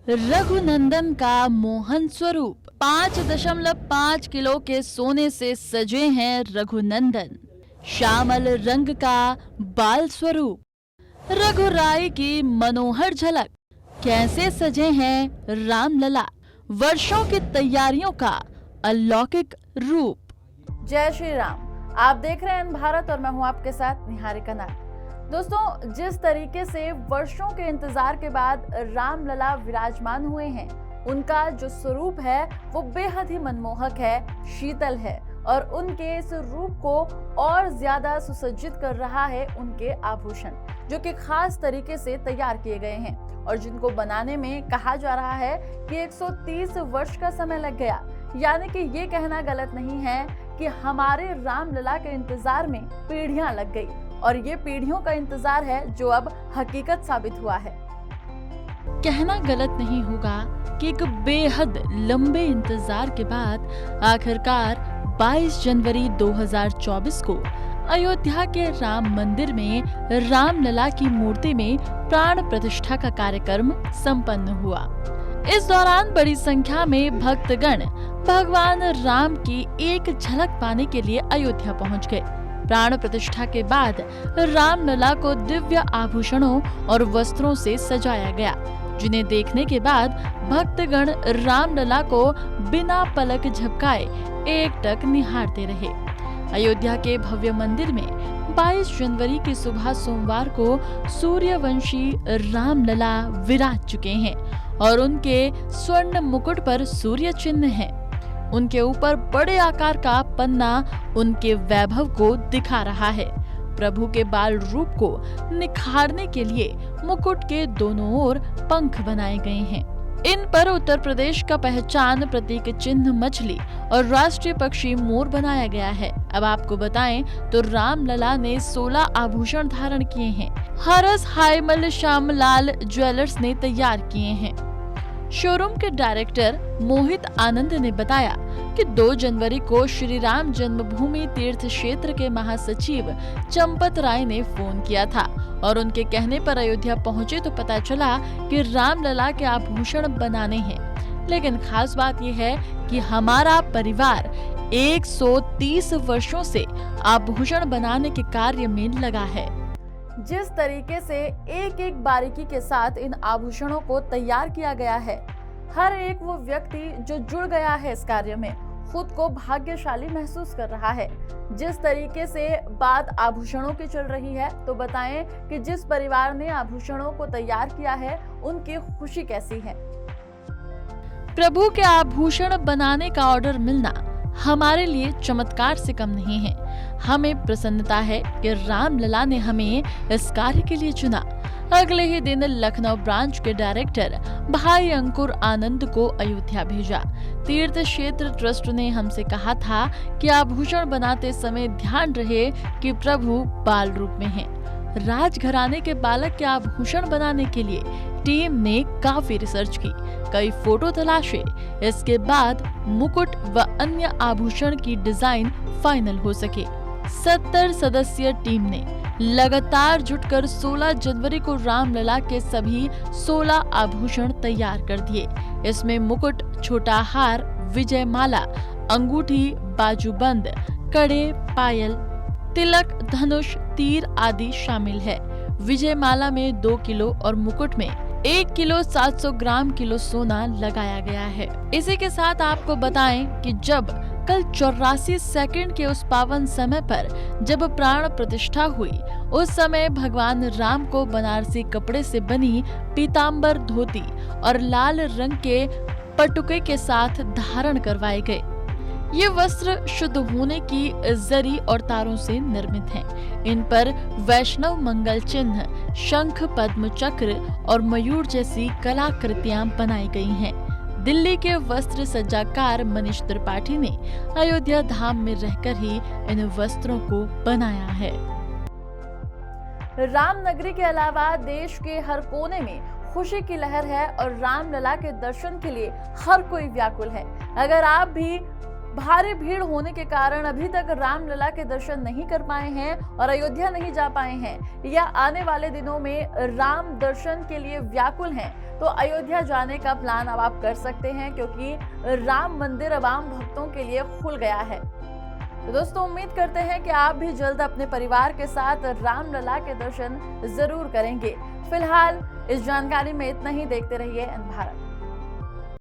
रघुनंदन का मोहन स्वरूप 5.5 किलो के सोने से सजे हैं रघुनंदन। श्यामल रंग का बाल स्वरूप रघुराई की मनोहर झलक। कैसे सजे हैं रामलला, वर्षों की तैयारियों का अलौकिक रूप। जय श्री राम। आप देख रहे हैं भारत और मैं हूं आपके साथ निहारिका नाग। दोस्तों, जिस तरीके से वर्षों के इंतजार के बाद रामलला विराजमान हुए हैं, उनका जो स्वरूप है वो बेहद ही मनमोहक है, शीतल है और उनके इस रूप को और ज्यादा सुसज्जित कर रहा है उनके आभूषण, जो कि खास तरीके से तैयार किए गए हैं और जिनको बनाने में कहा जा रहा है कि 130 वर्ष का समय लग गया। यानी कि ये कहना गलत नहीं है कि हमारे रामलला के इंतजार में पीढ़ियां लग गई और ये पीढ़ियों का इंतजार है जो अब हकीकत साबित हुआ है। कहना गलत नहीं होगा कि एक बेहद लंबे इंतजार के बाद आखिरकार 22 जनवरी 2024 को अयोध्या के राम मंदिर में रामलला की मूर्ति में प्राण प्रतिष्ठा का कार्यक्रम संपन्न हुआ। इस दौरान बड़ी संख्या में भक्तगण भगवान राम की एक झलक पाने के लिए अयोध्या पहुंच गए। प्राण प्रतिष्ठा के बाद रामलला को दिव्य आभूषणों और वस्त्रों से सजाया गया, जिन्हें देखने के बाद भक्तगण रामलला को बिना पलक झपकाए एकटक निहारते रहे। अयोध्या के भव्य मंदिर में 22 जनवरी की सुबह सोमवार को सूर्यवंशी रामलला विराज चुके हैं और उनके स्वर्ण मुकुट पर सूर्य चिन्ह है। उनके ऊपर बड़े आकार का पन्ना उनके वैभव को दिखा रहा है। प्रभु के बाल रूप को निखारने के लिए मुकुट के दोनों ओर पंख बनाए गए हैं। इन पर उत्तर प्रदेश का पहचान प्रतीक चिन्ह मछली और राष्ट्रीय पक्षी मोर बनाया गया है। अब आपको बताएं तो रामलला ने 16 आभूषण धारण किए हैं। हरस हाईमल श्यामलाल ज्वेलर्स ने तैयार किए हैं। शोरूम के डायरेक्टर मोहित आनंद ने बताया कि 2 जनवरी को श्री राम जन्मभूमि तीर्थ क्षेत्र के महासचिव चंपत राय ने फोन किया था और उनके कहने पर अयोध्या पहुंचे तो पता चला कि रामलला के आभूषण बनाने हैं। लेकिन खास बात यह है कि हमारा परिवार 130 वर्षों से आभूषण बनाने के कार्य में लगा है। जिस तरीके से एक एक बारीकी के साथ इन आभूषणों को तैयार किया गया है, हर एक वो व्यक्ति जो जुड़ गया है इस कार्य में खुद को भाग्यशाली महसूस कर रहा है। जिस तरीके से बात आभूषणों की चल रही है, तो बताएं कि जिस परिवार ने आभूषणों को तैयार किया है उनकी खुशी कैसी है। प्रभु के आभूषण बनाने का ऑर्डर मिलना हमारे लिए चमत्कार से कम नहीं है। हमें प्रसन्नता है कि रामलला ने हमें इस कार्य के लिए चुना। अगले ही दिन लखनऊ ब्रांच के डायरेक्टर भाई अंकुर आनंद को अयोध्या भेजा। तीर्थ क्षेत्र ट्रस्ट ने हमसे कहा था कि आभूषण बनाते समय ध्यान रहे कि प्रभु बाल रूप में हैं। राजघराने के बालक के आभूषण बनाने के लिए टीम ने काफी रिसर्च की, कई फोटो तलाशे। इसके बाद मुकुट व अन्य आभूषण की डिजाइन फाइनल हो सके। 70 सदस्यीय टीम ने लगातार जुटकर 16 जनवरी को रामलला के सभी 16 आभूषण तैयार कर दिए। इसमें मुकुट, छोटा हार, विजय माला, अंगूठी, बाजूबंद, कड़े, पायल, तिलक, धनुष, तीर आदि शामिल है। विजय माला में 2 किलो और मुकुट में 1 किलो 700 ग्राम किलो सोना लगाया गया है। इसी के साथ आपको बताएं कि जब कल 84 सेकंड के उस पावन समय पर जब प्राण प्रतिष्ठा हुई, उस समय भगवान राम को बनारसी कपड़े से बनी पीतांबर धोती और लाल रंग के पटुके के साथ धारण करवाए गए। ये वस्त्र शुद्ध होने की जरी और तारों से निर्मित हैं। इन पर वैष्णव मंगल चिन्ह, शंख, पद्म, चक्र और मयूर जैसी कलाकृतियां बनाई गई हैं। दिल्ली के वस्त्र सज्जाकार मनीष त्रिपाठी ने अयोध्या धाम में रहकर ही इन वस्त्रों को बनाया है। रामनगरी के अलावा देश के हर कोने में खुशी की लहर है और रामलला के दर्शन के लिए हर कोई व्याकुल है। अगर आप भी भारी भीड़ होने के कारण अभी तक रामलला के दर्शन नहीं कर पाए हैं और अयोध्या नहीं जा पाए हैं या आने वाले दिनों में राम दर्शन के लिए व्याकुल हैं, तो अयोध्या जाने का प्लान अब आप कर सकते हैं, क्योंकि राम मंदिर अब आम भक्तों के लिए खुल गया है। तो दोस्तों, उम्मीद करते हैं कि आप भी जल्द अपने परिवार के साथ रामलला के दर्शन जरूर करेंगे। फिलहाल इस जानकारी में इतना ही। देखते रहिए एन भारत।